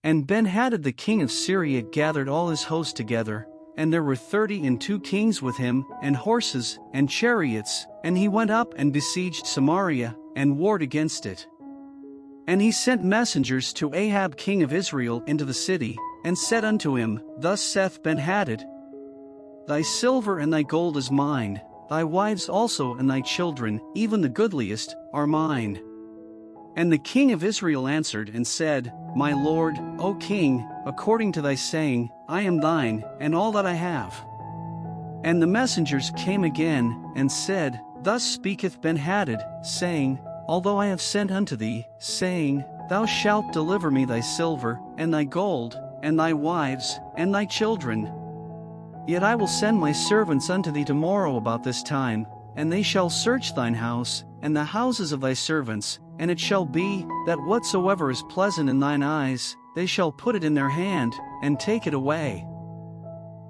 And Ben-Hadad the king of Syria gathered all his host together, and there were 32 kings with him, and horses, and chariots, and he went up and besieged Samaria, and warred against it. And he sent messengers to Ahab king of Israel into the city, and said unto him, Thus saith Ben-Hadad, Thy silver and thy gold is mine, thy wives also and thy children, even the goodliest, are mine. And the king of Israel answered and said, My lord, O king, according to thy saying, I am thine, and all that I have. And the messengers came again, and said, Thus speaketh Ben-Hadad, saying, Although I have sent unto thee, saying, Thou shalt deliver me thy silver, and thy gold, and thy wives, and thy children. Yet I will send my servants unto thee tomorrow about this time, and they shall search thine house, and the houses of thy servants, and it shall be, that whatsoever is pleasant in thine eyes, they shall put it in their hand, and take it away.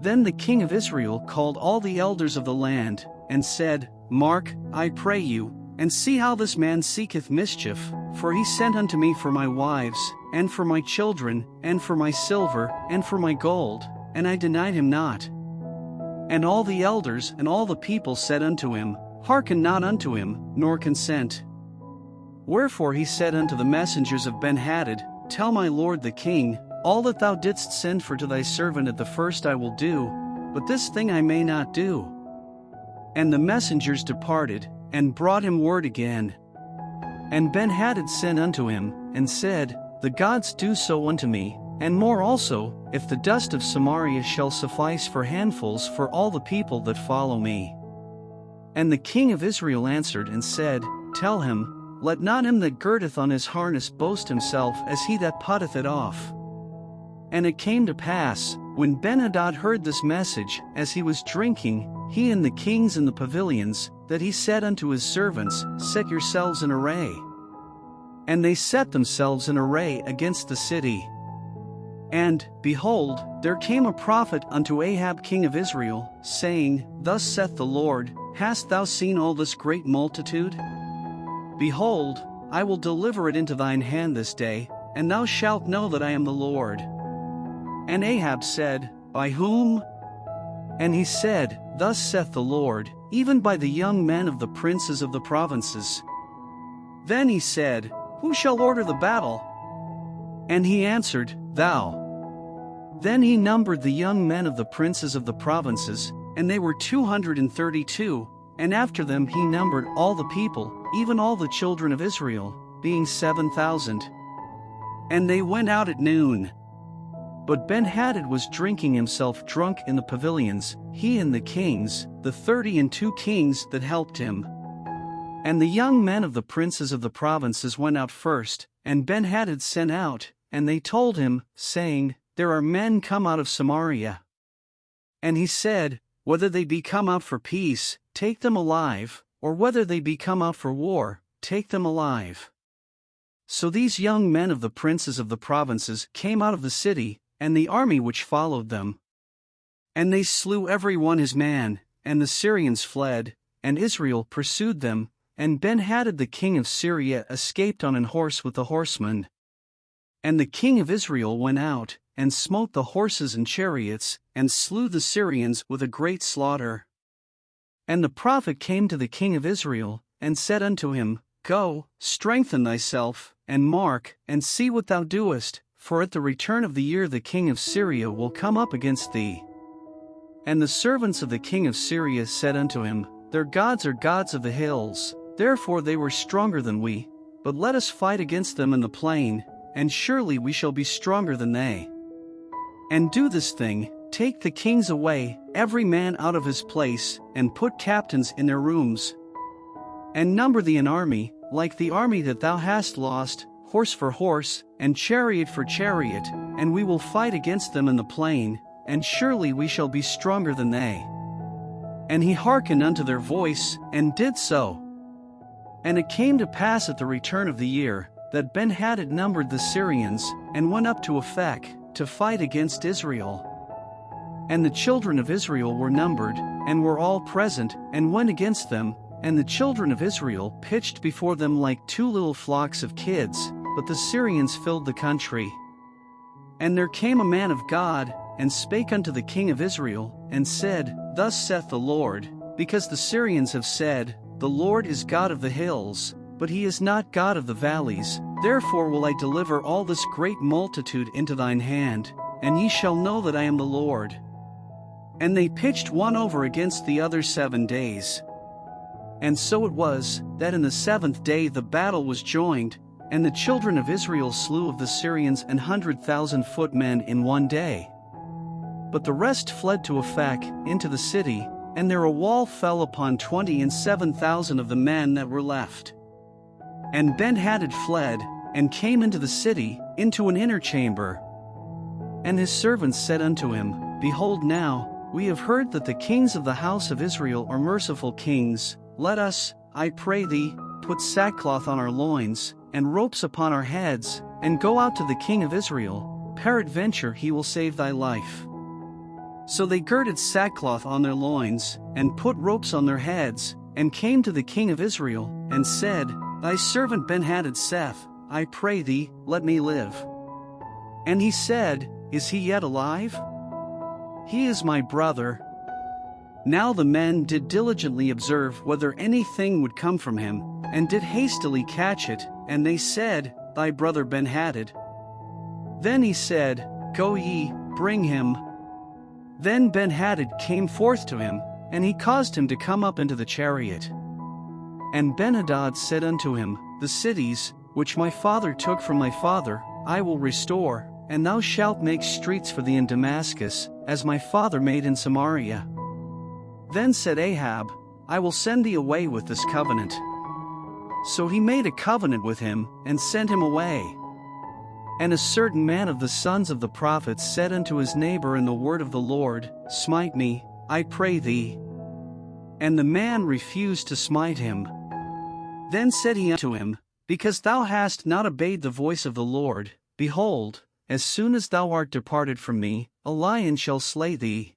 Then the king of Israel called all the elders of the land, and said, Mark, I pray you, and see how this man seeketh mischief, for he sent unto me for my wives, and for my children, and for my silver, and for my gold, and I denied him not. And all the elders and all the people said unto him, Hearken not unto him, nor consent. Wherefore he said unto the messengers of Ben-Hadad, Tell my lord the king, all that thou didst send for to thy servant at the first I will do, but this thing I may not do. And the messengers departed, and brought him word again. And Ben-Hadad sent unto him, and said, The gods do so unto me, and more also, if the dust of Samaria shall suffice for handfuls for all the people that follow me. And the king of Israel answered and said, Tell him, let not him that girdeth on his harness boast himself as he that putteth it off. And it came to pass, when Ben-Hadad heard this message, as he was drinking, he and the kings in the pavilions, that he said unto his servants, Set yourselves in array. And they set themselves in array against the city. And, behold, there came a prophet unto Ahab king of Israel, saying, Thus saith the Lord, Hast thou seen all this great multitude? Behold, I will deliver it into thine hand this day, and thou shalt know that I am the Lord. And Ahab said, By whom? And he said, Thus saith the Lord, even by the young men of the princes of the provinces. Then he said, Who shall order the battle? And he answered, Thou. Then he numbered the young men of the princes of the provinces, and they were 232, and after them he numbered all the people, even all the children of Israel, being 7,000. And they went out at noon. But Ben-Hadad was drinking himself drunk in the pavilions, he and the kings, the 32 kings that helped him. And the young men of the princes of the provinces went out first, and Ben-Hadad sent out, and they told him, saying, There are men come out of Samaria. And he said, Whether they be come out for peace, take them alive, or whether they be come out for war, take them alive. So these young men of the princes of the provinces came out of the city, and the army which followed them. And they slew every one his man, and the Syrians fled, and Israel pursued them, and Ben-Hadad the king of Syria escaped on an horse with the horsemen. And the king of Israel went out, and smote the horses and chariots, and slew the Syrians with a great slaughter. And the prophet came to the king of Israel, and said unto him, Go, strengthen thyself, and mark, and see what thou doest, for at the return of the year the king of Syria will come up against thee. And the servants of the king of Syria said unto him, Their gods are gods of the hills, therefore they were stronger than we, but let us fight against them in the plain, and surely we shall be stronger than they. And do this thing, take the kings away, every man out of his place, and put captains in their rooms. And number thee an army, like the army that thou hast lost, horse for horse, and chariot for chariot, and we will fight against them in the plain, and surely we shall be stronger than they. And he hearkened unto their voice, and did so. And it came to pass at the return of the year, that Ben-Hadad numbered the Syrians, and went up to Aphek, to fight against Israel. And the children of Israel were numbered, and were all present, and went against them, and the children of Israel pitched before them like two little flocks of kids, but the Syrians filled the country. And there came a man of God, and spake unto the king of Israel, and said, Thus saith the Lord, because the Syrians have said, The Lord is God of the hills, but he is not God of the valleys, therefore will I deliver all this great multitude into thine hand, and ye shall know that I am the Lord. And they pitched one over against the other 7 days. And so it was, that in the 7th day the battle was joined, and the children of Israel slew of the Syrians 100,000 footmen in 1 day. But the rest fled to Aphek, into the city, and there a wall fell upon 27,000 of the men that were left. And Ben-Hadad fled, and came into the city, into an inner chamber. And his servants said unto him, Behold now, we have heard that the kings of the house of Israel are merciful kings. Let us, I pray thee, put sackcloth on our loins, and ropes upon our heads, and go out to the king of Israel, peradventure he will save thy life. So they girded sackcloth on their loins, and put ropes on their heads, and came to the king of Israel, and said, Thy servant Ben-Hadad saith, I pray thee, let me live. And he said, Is he yet alive? He is my brother. Now the men did diligently observe whether anything would come from him, and did hastily catch it, and they said, Thy brother Ben-Hadad. Then he said, Go ye, bring him. Then Ben-Hadad came forth to him, and he caused him to come up into the chariot. And Ben-Hadad said unto him, The cities, which my father took from my father, I will restore, and thou shalt make streets for thee in Damascus, as my father made in Samaria. Then said Ahab, I will send thee away with this covenant. So he made a covenant with him, and sent him away. And a certain man of the sons of the prophets said unto his neighbor in the word of the Lord, Smite me, I pray thee. And the man refused to smite him. Then said he unto him, Because thou hast not obeyed the voice of the Lord, behold, as soon as thou art departed from me, a lion shall slay thee.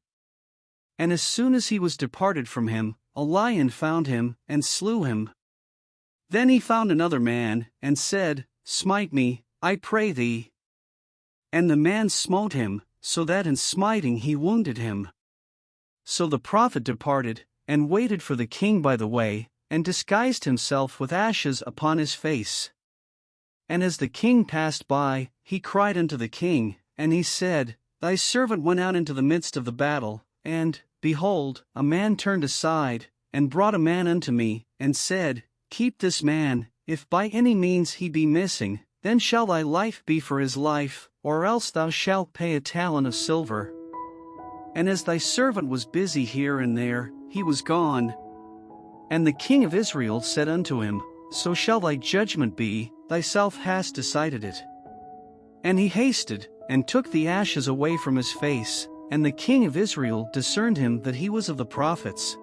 And as soon as he was departed from him, a lion found him, and slew him. Then he found another man, and said, Smite me, I pray thee. And the man smote him, so that in smiting he wounded him. So the prophet departed, and waited for the king by the way, and disguised himself with ashes upon his face. And as the king passed by, he cried unto the king, and he said, Thy servant went out into the midst of the battle, and, behold, a man turned aside, and brought a man unto me, and said, Keep this man, if by any means he be missing, then shall thy life be for his life, or else thou shalt pay a talent of silver. And as thy servant was busy here and there, he was gone. And the king of Israel said unto him, So shall thy judgment be, thyself hast decided it. And he hasted, and took the ashes away from his face, and the king of Israel discerned him that he was of the prophets.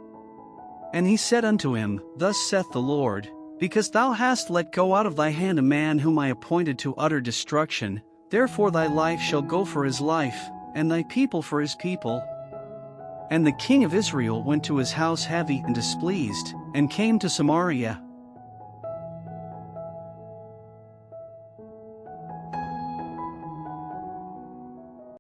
And he said unto him, Thus saith the Lord, Because thou hast let go out of thy hand a man whom I appointed to utter destruction, therefore thy life shall go for his life, and thy people for his people. And the king of Israel went to his house heavy and displeased, and came to Samaria.